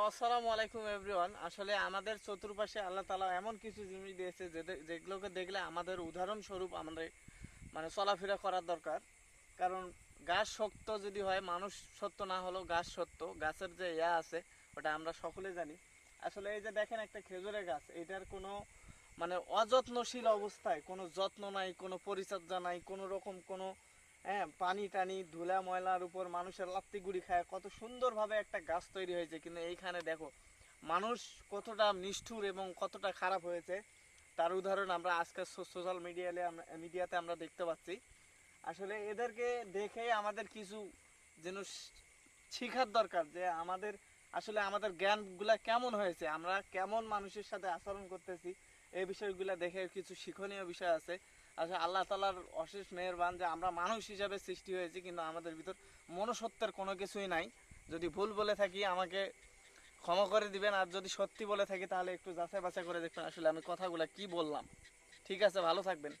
আসসালামু আলাইকুম এভরিওয়ান। আসলে আমাদের চতুর্পাশে আল্লাহ তাআলা এমন কিছু জিনিস দিয়েছে যেগুলোকে দেখলে আমাদের উদাহরণস্বরূপ আমাদের মানে চলাফেরা করার দরকার। কারণ গাছ শক্ত যদি হয়, মানুষ সত্য না হলেও গাছ সত্য। গাছের যে আছে ওটা আমরা সকলে জানি। আসলে এই যে দেখেন একটা খেজুরের গাছ, এটার কোনো মানে অযত্নশীল অবস্থায়, কোনো যত্ন নাই, কোনো পরিচর্যা নাই, কোনো রকম কোনো পানি টানি ধুলা ময়লার উপর মানুষের লাত্তি গুড়ি খায় কত সুন্দরভাবে একটা গাছ তৈরি হয়েছে। কিন্তু এইখানে দেখো মানুষ কতটা নিষ্ঠুর এবং কতটা খারাপ হয়েছে, তার উদাহরণ আমরা আজকে সোশ্যাল মিডিয়াতে আমরা দেখতে পাচ্ছি। আসলে এদেরকে দেখে আমাদের কিছু যেন শিখার দরকার যে আমাদের আসলে আমাদের জ্ঞানগুলা কেমন হয়েছে, আমরা কেমন মানুষের সাথে আচরণ করতেছি, এই বিষয়গুলো দেখে কিছু শিক্ষণীয় বিষয় আছে। আসলে আল্লাহ তাআলার অশেষ মেহেরবান যে আমরা মানুষ হিসাবে সৃষ্টি হয়েছি, কিন্তু আমাদের ভিতর মনুষ্যত্বের কোনো কিছুই নাই। যদি ভুল বলে থাকি আমাকে ক্ষমা করে দিবেন, আর যদি সত্যি বলে থাকি তাহলে একটু যাচাই বাছাই করে দেখবেন আসলে আমি কথাগুলো কি বললাম। ঠিক আছে, ভালো থাকবেন।